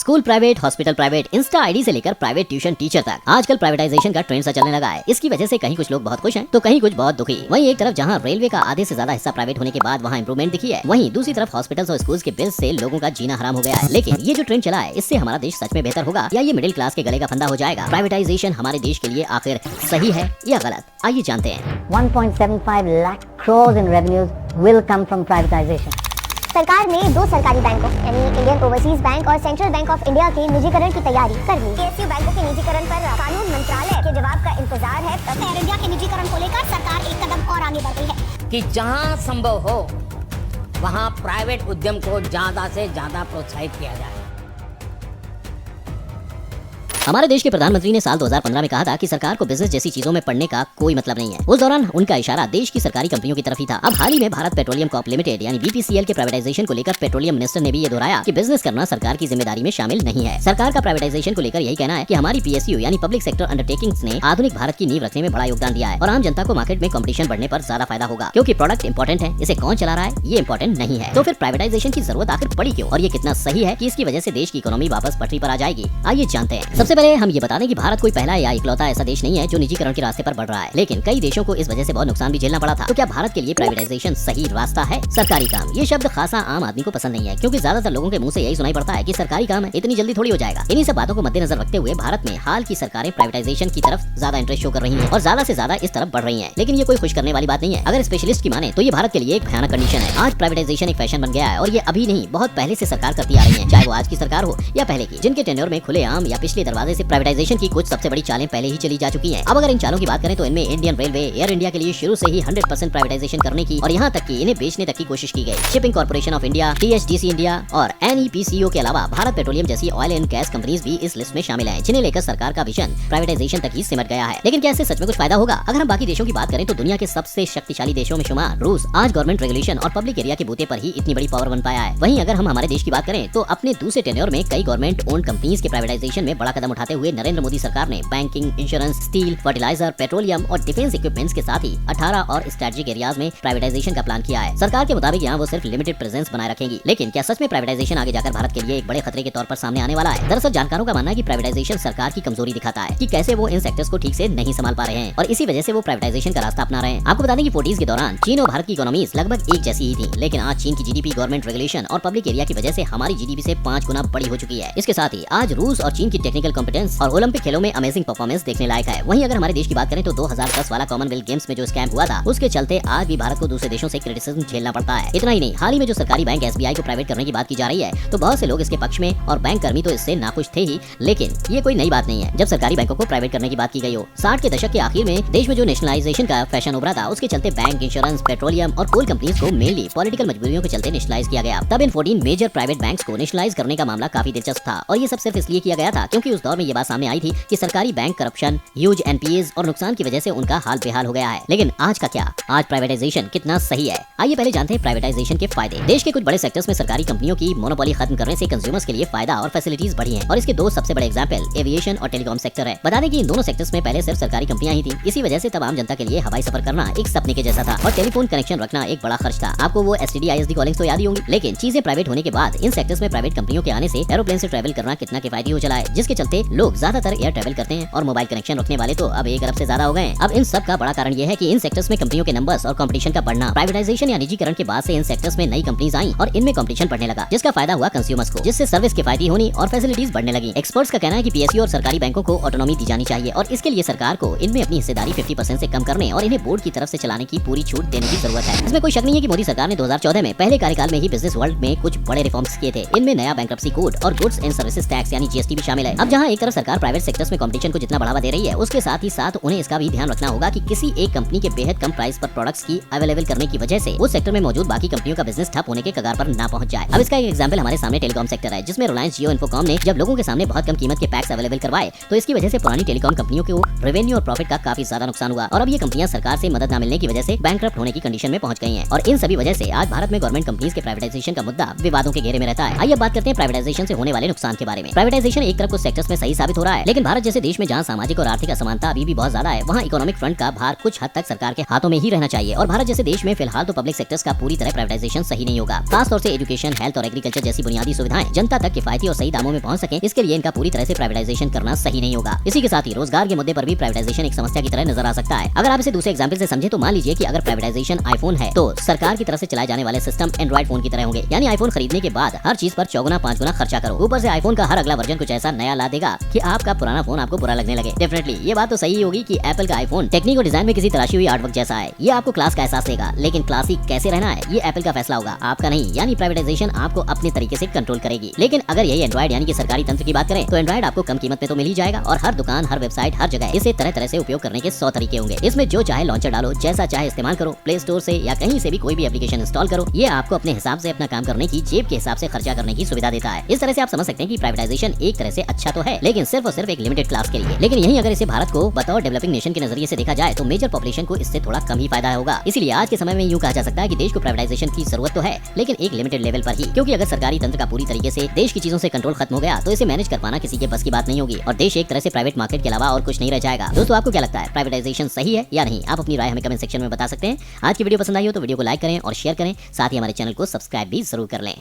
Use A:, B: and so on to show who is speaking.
A: School private, hospital private, Insta ID से लेकर private tuition teacher तक आजकल प्राइवेटाइजेशन का ट्रेंड सा चलने लगा है। इसकी वजह से कहीं कुछ लोग बहुत खुश हैं तो कहीं कुछ बहुत दुखी। वहीं एक तरफ जहां रेलवे का आधे से ज्यादा हिस्सा प्राइवेट होने के बाद वहां इंप्रूवमेंट दिखी है, वहीं दूसरी तरफ हॉस्पिटल्स और स्कूल्स के बिल्स से लोगों का जीना हराम हो गया है। लेकिन ये जो ट्रेंड चला है, इससे हमारा देश सच में बेहतर होगा या ये मिडिल क्लास के गले का फंदा हो जाएगा? प्राइवेटाइजेशन हमारे देश के लिए आखिर सही है या गलत? आइए जानते हैं।
B: 1.75 lakh crores in revenues will come from privatization.
C: सरकार ने दो सरकारी बैंकों यानी इंडियन ओवरसीज बैंक और सेंट्रल बैंक ऑफ इंडिया के निजीकरण की तैयारी कर ली। पीएसयू बैंकों के निजीकरण पर कानून मंत्रालय के जवाब का इंतजार है। एयर इंडिया के निजीकरण को लेकर सरकार एक कदम और आगे बढ़ गई है
D: कि जहां संभव हो वहां प्राइवेट उद्यम को ज्यादा से ज्यादा प्रोत्साहित किया जाए।
A: हमारे देश के प्रधानमंत्री ने साल 2015 में कहा था कि सरकार को बिजनेस जैसी चीजों में पढ़ने का कोई मतलब नहीं है। उस दौरान उनका इशारा देश की सरकारी कंपनियों की तरफ ही था। अब हाल ही में भारत पेट्रोलियम कॉर्प लिमिटेड यानी बीपीसीएल के प्राइवेटाइजेशन को लेकर पेट्रोलियम मिनिस्टर ने भी ये दोहराया कि बिजनेस करना सरकार की जिम्मेदारी में शामिल नहीं है। सरकार का प्राइवेटाइजेशन को लेकर यही कहना है कि हमारी पीएसयू यानी पब्लिक सेक्टर अंडरटेकिंग्स ने आधुनिक भारत की नींव रखने में बड़ा योगदान दिया है और आम जनता को मार्केट में कॉम्पिटिशन बढ़ने पर ज्यादा फायदा होगा, क्योंकि प्रोडक्ट इंपॉर्टेंट है, इसे कौन चला रहा है ये इंपॉर्टेंट नहीं है। तो फिर प्राइवेटाइजेशन की जरूरत आखिर पड़ी क्यों और ये कितना सही है कि इसकी वजह से देश की इकोनॉमी वापस पटरी पर आ जाएगी? आइए जानते हैं। सबसे पहले हम ये बता दें कि भारत कोई पहला या इकलौता ऐसा देश नहीं है जो निजीकरण के रास्ते पर बढ़ रहा है, लेकिन कई देशों को इस वजह से बहुत नुकसान भी झेलना पड़ा था। तो क्या भारत के लिए प्राइवेटाइजेशन सही रास्ता है? सरकारी काम, ये शब्द खासा आम आदमी को पसंद नहीं है, क्योंकि ज्यादातर लोगों के मुंह से यही सुनाई पड़ता है कि सरकारी काम है, इतनी जल्दी थोड़ी हो जाएगा। इन्हीं सब बातों को मद्देनजर रखते हुए भारत में हाल की सरकारें प्राइवेटाइजेशन की तरफ ज्यादा इंटरेस्ट शो कर रही है और ज्यादा से ज्यादा इस तरफ बढ़ रही है। लेकिन ये कोई खुश करने वाली बात नहीं है। अगर स्पेशलिस्ट की माने तो ये भारत के लिए एक भयानक कंडीशन है। आज प्राइवेटाइजेशन एक फैशन बन गया है और ये अभी नहीं, बहुत पहले से सरकार करती आ रही है, चाहे वो आज की सरकार हो या पहले की, जिनके टेन्योर में खुलेआम या पिछले दरवाजे से प्राइवेटाइजेशन की कुछ सबसे बड़ी चालें पहले ही चली जा चुकी हैं। अब अगर इन चालों की बात करें तो इनमें इंडियन रेलवे, एयर इंडिया के लिए शुरू से ही 100% प्राइवेटाइजेशन करने की और यहाँ तक कि इन्हें बेचने तक की कोशिश की गई। Shipping corporation of India, THDC India और एनईपीसीओ के अलावा भारत पेट्रोलियम जैसी ऑयल एंड गैस कंपनीज भी इस लिस्ट में शामिल हैं, जिन्हें लेकर सरकार का विजन प्राइवेटाइजेशन तक ही सिमट गया है। लेकिन क्या इससे सच में कुछ फायदा होगा? अगर हम बाकी देशों की बात करें तो दुनिया के सबसे शक्तिशाली देशों में शुमार रूस आज गवर्नमेंट रेगुलेशन और पब्लिक एरिया के बूते पर ही इतनी बड़ी पावर बन पाया है। वहीं अगर हम हमारे देश की बात करें तो अपने दूसरे टेन्योर में कई गवर्नमेंट ओन्ड कंपनीज के प्राइवेटाइजेशन में बड़ा कदम उठाते हुए नरेंद्र मोदी सरकार ने banking, insurance, steel, fertiliser, petroleum और डिफेंस इक्विपमेंट्स के साथ ही 18 और स्ट्रेटेजिक एरियाज में प्राइवेटाइजेशन का प्लान किया है। सरकार के मुताबिक यहाँ वो सिर्फ लिमिटेड प्रेजेंस बनाए रखेंगी। लेकिन क्या सच में प्राइवेटाइजेशन आगे जाकर भारत के लिए एक बड़े खतरे के तौर पर सामने आने वाला है? दरअसल जानकारों का मानना है कि प्राइवेटाइजेशन सरकार की कमजोरी दिखाता है कि कैसे वो इन सेक्टर्स को ठीक से नहीं संभाल पा रहे हैं और इसी वजह से वो प्राइवेटाइजेशन का रास्ता अपना रहे हैं। आपको बता दें कि 40s के दौरान चीन और भारत की इकोनॉमीज लगभग एक जैसी ही थी, लेकिन आज चीन की जीडीपी गवर्नमेंट रेगुलेशन और पब्लिक एरिया की वजह से हमारी जीडीपी से 5 गुना बड़ी हो चुकी है। इसके साथ ही आज रूस और चीन की टेक्निकल कॉम्पिटेंस और ओलंपिक खेलों में अमेजिंग परफॉर्मेंस देखने लायक है। वहीं अगर हमारे देश की बात करें तो 2010 वाला कॉमनवेल्थ गेम्स में जो स्कैम हुआ था, उसके चलते आज भी भारत को दूसरे देशों से क्रिटिसिज्म झेलना पड़ता है। इतना ही नहीं, हाल ही में जो सरकारी बैंक एसबीआई को प्राइवेट करने की बात की जा रही है, तो बहुत से लोग इसके पक्ष में और बैंक कर्मी तो इससे नाखुश थे ही, लेकिन ये कोई नई बात नहीं है जब सरकारी बैंकों को प्राइवेट करने की बात की गई हो। 60 के दशक के आखिर में देश में जो नेशनलाइजेशन का फैशन उभरा था, उसके चलते बैंक, इंश्योरेंस, पेट्रोलियम और कोल कंपनीज को मेनली पॉलिटिकल मजबूरियों के चलते नेशनलाइज किया गया। तब इन 14 मेजर प्राइवेट बैंक्स को नेशनलाइज करने का मामला काफी दिलचस्प था और ये सब सिर्फ इसलिए किया गया था क्योंकि उस दौर में ये बात सामने आई थी कि सरकारी बैंक करप्शन, ह्यूज एनपीएस और नुकसान की वजह से उनका हाल बेहाल हो गया है। लेकिन आज का क्या? आज प्राइवेटाइजेशन कितना सही है? आइए पहले जानते हैं प्राइवेटाइजेशन के फायदे। देश के कुछ बड़े सेक्टर्स में सरकारी कंपनियों की मोनोपोली खत्म करने से कंज्यूमर्स के लिए फायदा और फैसिलिटीज बढ़ी हैं और इसके दो सबसे बड़े एग्जांपल एविएशन और टेलीकॉम सेक्टर है। बता दें कि इन दोनों सेक्टर्स में पहले सिर्फ सरकारी कंपनियां ही थी। इसी वजह से तब आम जनता के लिए हवाई सफर करना एक सपने के जैसा था और टेलीफोन कनेक्शन रखना एक बड़ा खर्च था। आपको वो एसटीडी आईएसडी कॉलिंग्स तो याद ही होंगी। लेकिन चीजें प्राइवेट होने के बाद इन सेक्टर्स में प्राइवेट कंपनियों के आने से एरोप्लेन से ट्रैवल करना कितना किफायती हो चला है, जिसके चलते लोग ज्यादातर एयर ट्रैवल करते हैं और मोबाइल कनेक्शन रखने वाले तो अब 1 अरब से ज्यादा हो गए हैं। अब इन सब का बड़ा कारण ये है कि इन सेक्टर्स में कंपनियों के नंबर्स और कंपटीशन का बढ़ना। प्राइवेटाइजेशन या निजीकरण के बाद से इन सेक्टर्स में नई कंपनीज आई और इनमें कंपटीशन बढ़ने लगा, जिसका फायदा हुआ कंज्यूमर्स को, जिससे सर्विस किफायती होनी और फैसिलिटीज बढ़ने लगी। एक्सपर्ट्स का कहना है कि पीएसयू और सरकारी बैंकों को ऑटोनॉमी दी जानी चाहिए और इसके लिए सरकार को इनमें अपनी हिस्सेदारी 50% से कम करने और इन्हें बोर्ड की तरफ से चलाने की पूरी छूट देने की जरूरत है। इसमें कोई शक नहीं है कि मोदी सरकार ने 2014 में पहले कार्यकाल में ही बिजनेस वर्ल्ड में कुछ बड़े रिफॉर्म्स किए थे। इनमें नया बैंक्रप्सी कोड और गुड्स एंड सर्विसेज टैक्स यानी जीएसटी भी शामिल है। अब जहां एक तरफ सरकार प्राइवेट सेक्टर्स में कंपटीशन को जितना बढ़ावा दे रही है, उसके साथ ही साथ उन्हें इसका भी ध्यान रखना होगा कि किसी एक कंपनी के बेहद कम प्राइस पर प्रोडक्ट्स की अवेलेबल करने की वजह से उस सेक्टर में मौजूद बाकी कंपनियों का बिजनेस ठप होने के कगार पर ना पहुंच जाए। अब इसका एक एग्जांपल हमारे सामने टेलीकॉम सेक्टर है, जिसमें रिलायंस जियो इन्फोकॉम ने जब लोगों के सामने बहुत कम कीमत के पैक्स अवेलेबल करवाए, तो इसकी वजह से पुरानी टेलीकॉम कंपनियों को रेवेन्यू और प्रॉफिट का काफी ज्यादा नुकसान हुआ और अब ये कंपनियां सरकार से मदद न मिलने की वजह से बैंकरप्ट होने की कंडीशन में पहुंच गई हैं। और इन सभी वजह से आज भारत में गवर्नमेंट कंपनीज के प्राइवेटाइजेशन का मुद्दा विवादों के घेरे में रहता है। आइए बात करते हैं प्राइवेटाइजेशन से होने वाले नुकसान के बारे में। प्राइवेटाइजेशन एक तरफ कुछ सेक्टर्स में सही साबित हो रहा है। लेकिन भारत जैसे देश में जहाँ सामाजिक और आर्थिक असमानता अभी भी बहुत ज्यादा है, वहाँ इकोनॉमिक फ्रंट का भार कुछ हद तक सरकार के हाथों में ही रहना चाहिए। और भारत जैसे देश में फिलहाल तो पब्लिक सेक्टर्स का पूरी तरह प्राइवेटाइजेशन सही नहीं होगा। खासतौर से एजुकेशन, हेल्थ और एग्रीकल्चर जैसी बुनियादी सुविधाएं जनता तक किफायती और सही दामों में पहुंच सके, इसके लिए इनका पूरी तरह से प्राइवेटाइजेशन करना सही नहीं होगा। इसी के साथ ही रोजगार के मुद्दे पर भी प्राइवेटाइजेशन एक समस्या की तरह नजर आ सकता है। अगर आप इसे दूसरे एग्जाम्पल से समझे तो मान लीजिए कि अगर प्राइवेटाइजेशन आईफोन है तो सरकार की तरफ से चलाए जाने वाले सिस्टम एंड्रॉइड फोन की तरह होंगे, यानी आईफोन खरीदने के बाद हर चीज पर 4 गुना 5 गुना खर्चा करो। ऊपर से आईफोन का हर अगला वर्जन कुछ ऐसा नया ला देगा कि आपका पुराना फोन आपको बुरा लगने लगे। डेफिनेटली ये बात तो सही होगी कि एप्पल का आईफोन टेक्निक और डिजाइन में किसी तराशी हुई आर्टवर्क जैसा है। ये आपको क्लास का एहसास देगा, लेकिन क्लासिक कैसे रहना है ये एप्पल का फैसला होगा, आपका नहीं। यानी प्राइवेटाइजेशन आपको अपने तरीके से कंट्रोल करेगी। लेकिन अगर यही एंड्रॉइड यानी कि सरकारी तंत्र की बात करें तो एंड्रॉइड आपको कम कीमत में तो मिल ही जाएगा और हर दुकान, हर वेबसाइट, हर जगह इसे तरह तरह से उपयोग करने के 100 तरीके होंगे। इसमें जो चाहे लॉन्चर डालो, जैसा चाहे इस्तेमाल करो, प्ले स्टोर से या कहीं से भी कोई भी एप्लीकेशन इंस्टॉल करो। ये आपको अपने हिसाब से अपना काम करने की, जेब के हिसाब से खर्चा करने की सुविधा देता है। इस तरह से आप समझ सकते हैं कि प्राइवेटाइजेशन एक तरह से अच्छा तो है, लेकिन सिर्फ और सिर्फ एक लिमिटेड क्लास के लिए। लेकिन यही अगर इसे भारत को बतौर डेवलपिंग नेशन के नजरिए से देखा जाए तो मेजर पॉपुलेशन को इससे थोड़ा कम ही फायदा होगा। इसीलिए आज के समय में यूं कहा जा सकता है कि देश को प्राइवेटाइजेशन की जरूरत तो है, लेकिन एक लिमिटेड लेवल पर ही। क्योंकि अगर सरकारी तंत्र का पूरी तरीके से देश की चीजों से कंट्रोल खत्म हो गया तो इसे मैनेज कर पाना किसी के बस की बात नहीं होगी और देश एक तरह से प्राइवेट मार्केट के अलावा और कुछ नहीं रह जाएगा। दोस्तों, आपको क्या लगता है, प्राइवेटाइजेशन सही है या नहीं? आप अपनी राय हमें कमेंट सेक्शन में बता सकते हैं। आज की वीडियो पसंद आई हो तो वीडियो को लाइक करें और शेयर करें, साथ ही हमारे चैनल को सब्सक्राइब भी जरूर कर लें।